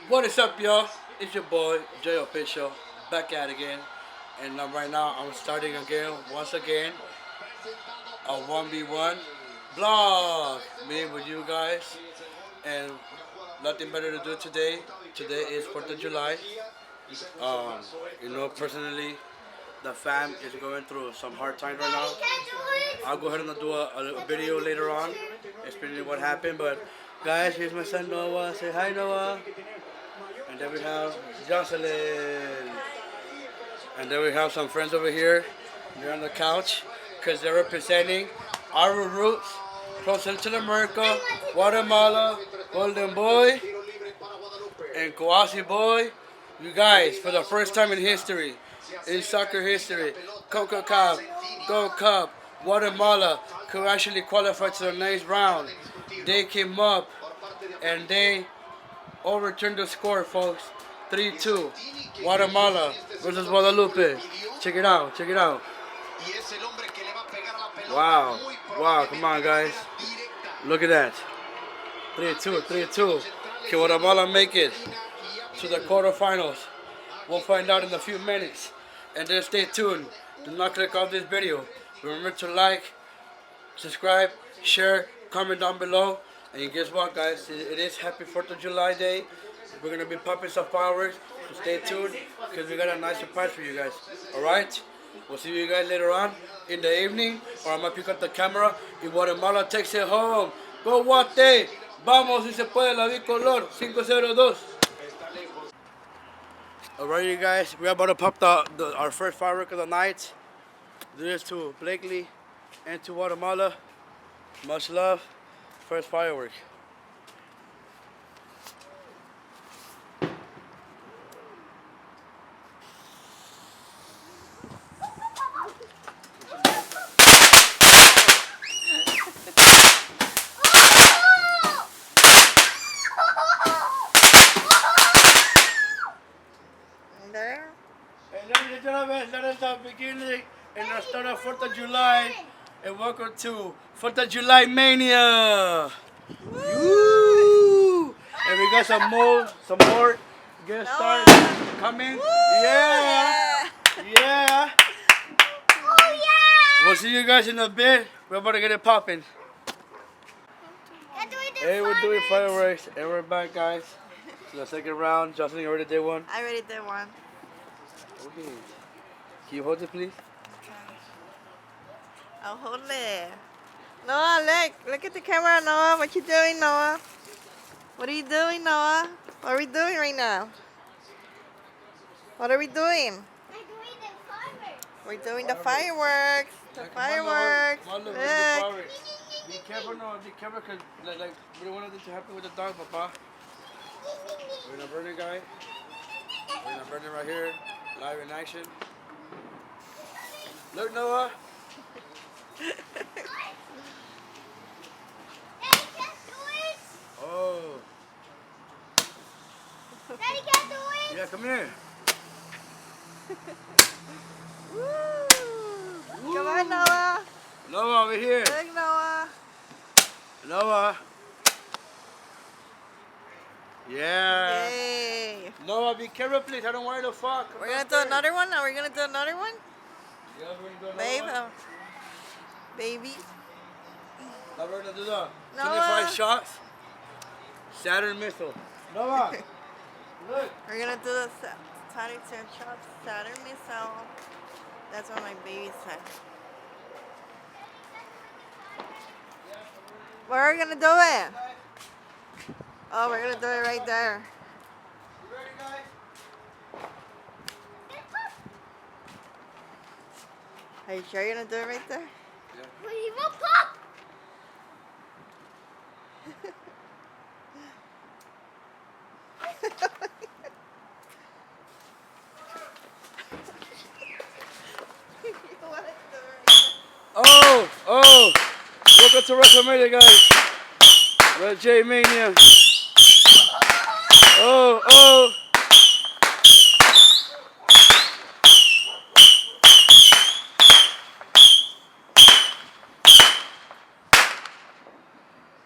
What is up, y'all? It's your boy Jay Official back at it again, and right now I'm starting again, once again, a 1v1 blog. Me with you guys, and nothing better to do today. Today is 4th of July. Um, personally, the fam is going through some hard times right now. I'll go ahead and do a video later on explaining what happened. But guys, here's my son Noah. Say hi, Noah. And then we have Jocelyn. And then we have some friends over here. They're on the couch because they're representing our roots from Central America, Guatemala, Golden Boy, and Coasi Boy. You guys, for the first time in history, in soccer history, Coca Cup, Gold Cup, Guatemala could actually qualify to the next round. They came up and they overturned the score, folks. 3-2. Guatemala versus Guadalupe. Check it out. Check it out. Wow. Wow. Come on, guys. Look at that. 3-2. 3-2. Can Guatemala make it to the quarterfinals? We'll find out in a few minutes. And then stay tuned. Do not click off this video. Remember to like, subscribe, share, comment down below. And guess what, guys? It is Happy 4th of July Day. We're going to be popping some fireworks. So stay tuned because we got a nice surprise for you guys. Alright? We'll see you guys later on in the evening. Or I'm going to pick up the camera. Y Guatemala takes it home. Go Guate! Vamos si se puede la bicolor. 502. Alright, you guys. We're about to pop our first firework of the night. This is to Blakely and to Guatemala. Much love. First firework. And ladies and gentlemen, that is the beginning and the start of 4th of July. And welcome to 4th of July Mania. Woo! And we got some more guest stars coming. Yeah. Yeah. Oh yeah! We'll see you guys in a bit. We're about to get it popping. Hey, we're doing fireworks. And we're back, guys. So the second round. Jocelyn, you already did one? I already did one. Okay. Can you hold it, please? Okay. I'll hold it. Noah, look at the camera, Noah. What you doing, Noah? What are you doing, Noah? What are we doing right now? What are we doing? We're doing the fireworks. The fireworks. Come on, look. Look. Be careful, no. Be careful, because like, we don't want anything to happen with the dog, Papa. We're gonna burn it, guy. We're gonna burn it right here, live in action. Look, Noah. Oh. Daddy can't do it. Yeah, come here. Woo. Come on, Noah. Noah, over here. Look, Noah. Noah. Yeah. Yay. Noah, be careful, please. I don't want you to fuck. We're gonna do another one. Are we gonna do another one? Yeah, we're gonna do another Babe, one. baby. Now we're gonna do the Noah. 25 shots. Saturn missile. Noah, look. We're gonna do the Saturn shot Saturn missile. That's what my baby said. Where are we gonna do it? Oh, we're gonna do it right there. You ready, guys? Are you sure you're gonna do it right there? Yeah. We will pop. Oh! Welcome to WrestleMania, guys. Red J Mania. Oh!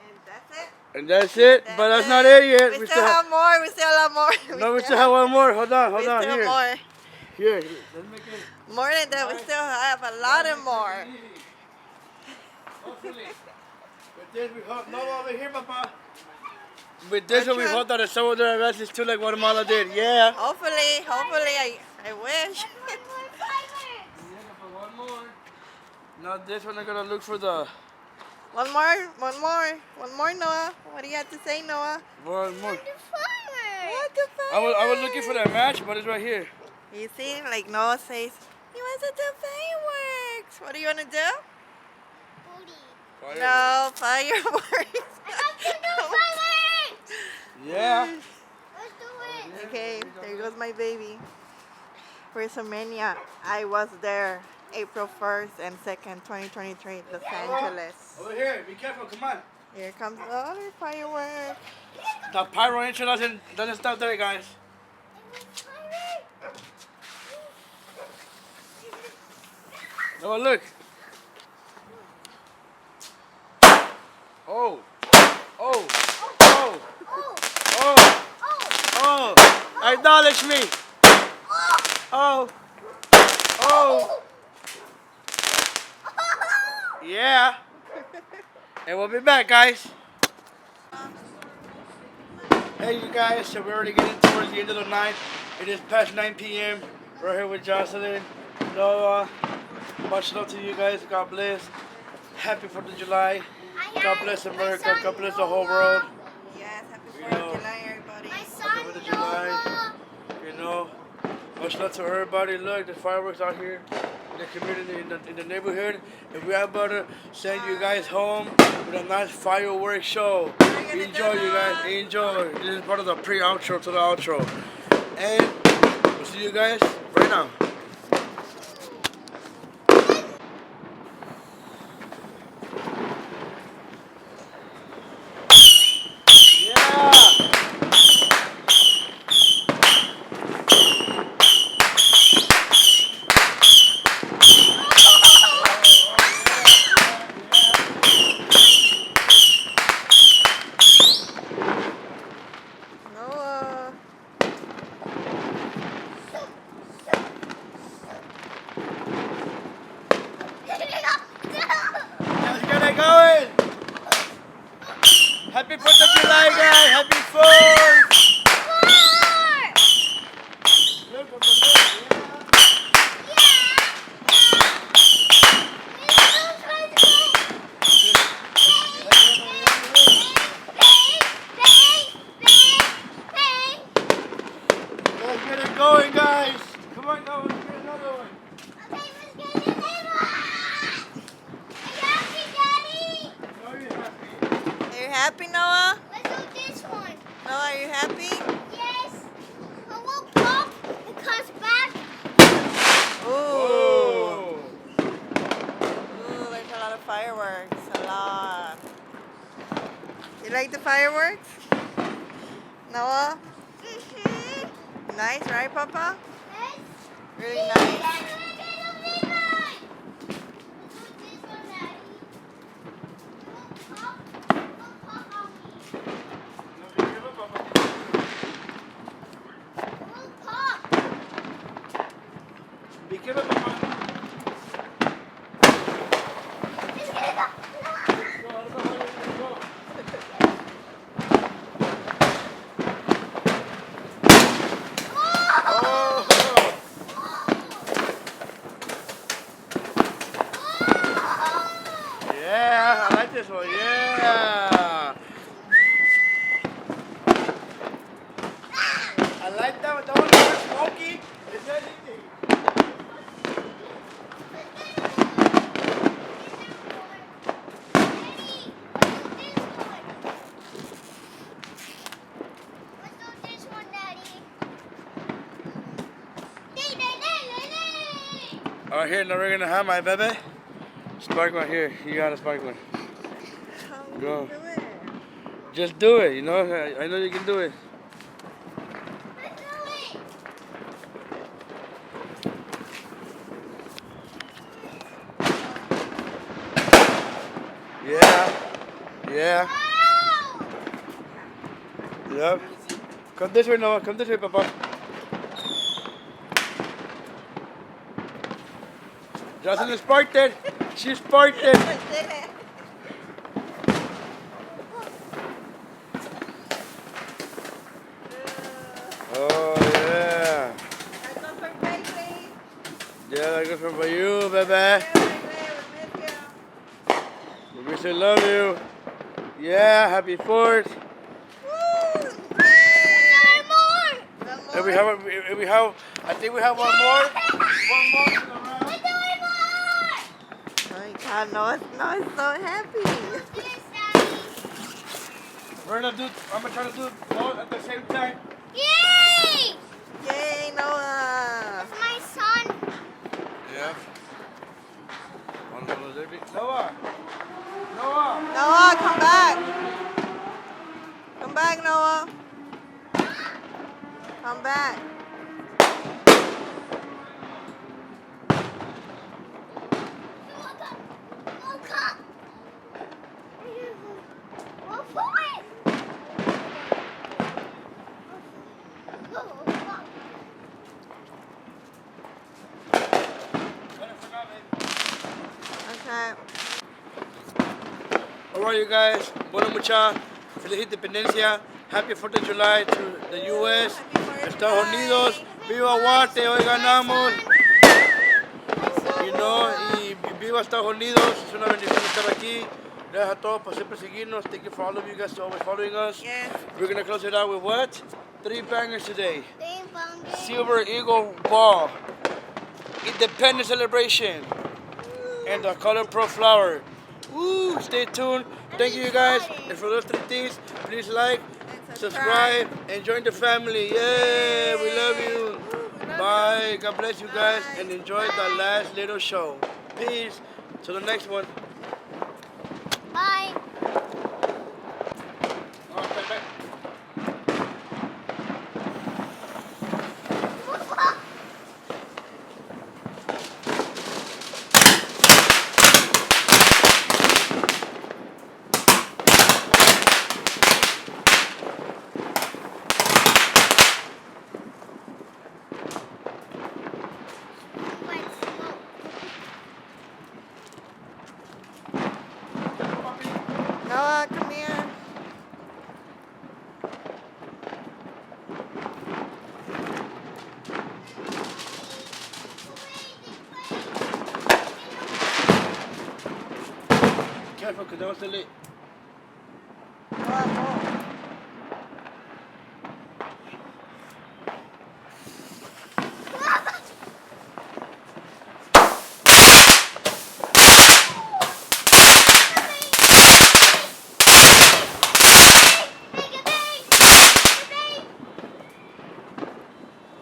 And that's it. And That's it, but that's not it yet. We still have more. We still have more. No, we still have one more. Hold on, We hold on. still Here. have more. Here, let's make it. More than that, we still have a lot of more. Hopefully. With this, we hope. No, over here, Papa. With this one, we Which one? hope that the Salvador advances is too like Guatemala did. Yeah. Hopefully, I wish. One more. Now this one, I'm gonna look for the One more, Noah. What do you have to say, Noah? one more. What the fuck? I was looking for that match, but it's right here. You see, like Noah says, he wants to do fireworks. What do you want to do? No, fireworks. Yeah. Okay, there goes my baby. WrestleMania, I was there April 1st and 2nd, 2023, Los Angeles. Over here, be careful, come on. Here comes the other fireworks. The pyro entry doesn't stop there, guys. Oh, look. Oh. Oh. Oh. Oh. Oh. Acknowledge me. Oh. Oh. Yeah. And we'll be back, guys. Hey, you guys. So we're already getting towards the end of the night. It is past 9 p.m. We're here with Jocelyn, Noah. Much love to you guys. God bless. Happy 4th of July. God bless America. God bless the whole world. Yes, happy 4th of July, everybody. Happy 4th of July. You know, much love to everybody. Look, the fireworks out here in the community, in the neighborhood. And we are about to send you guys home with a nice fireworks show. Enjoy, you guys. Enjoy. This is part of the pre-outro to the outro. And we'll see you guys right now. Noah. Let's get it going. Happy 4th of July, guys. Happy 4th. Look at the Let's get it going, guys. Come on, go. Let's get another one. No, you're happy. Are you happy, Noah? Let's do this one. Noah, are you happy? Yes. I will pop. It comes back. Ooh. Oh. Ooh, there's a lot of fireworks. A lot. You like the fireworks? Noah? Nice, right, Papa? Yes. Really nice. Be careful, Papa. Yeah, I like this one. Yeah. I like that one. That one is smoky. It's anything. All right, here, now we're gonna have my baby. Spark one here. You got a spark one. How do Go. you do it? Just do it. You know, I know you can do it. Yeah. Yeah. Yep. Come this way, Noah. Come this way, Papa. Jocelyn is parted. She's parted. Oh, yeah. That's not for baby. Yeah, that goes for you, baby. Yeah, we miss you. We still love you. Yeah, happy 4th. Woo! No Yay! more. One And we more? have, I think we have one more. One more in the round. We're doing more. Oh my God, Noah's so happy. Yes, Daddy. We're gonna do, I'm gonna try to do both at the same time. Yay! Yay, Noah. That's my son. Yeah. Noah. Noah. Noah, come back. Come back, Noah. Come back. Look up. Look up. Go for it. Okay. Alright, you guys. Bueno, mucha. Feliz Independencia. Happy 4th of July to the U.S. Happy 4th of Estados July. Unidos. Viva Guate. Hoy ganamos. You know, y viva Estados Unidos. Es una bendición estar aquí. Gracias a todos por siempre seguirnos. Thank you for all of you guys always following us. Yes. We're gonna close it out with what? 3 bangers today. Ding dong ding. Silver Eagle Ball. Independence Celebration. And the Color Pro Flower. Woo! Stay tuned. Thank you guys. And for those 3 things, please like, And subscribe, and join the family. Yeah, we love you. Woo, we love Bye. God bless you guys Bye. and enjoy the last little show. Peace. To the next one. Bye. Noah, come here. Careful, because that was the late. Noah, move.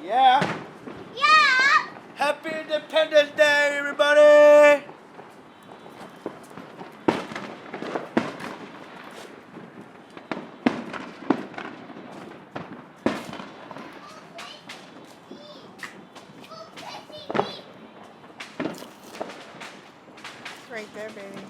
Yeah. Yeah. Happy Independence Day, everybody. It's right there, baby.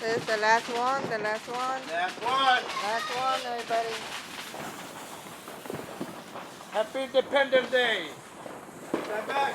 This is the last one, the last one. Last one. Last one, everybody. Happy Independence Day. Stand back.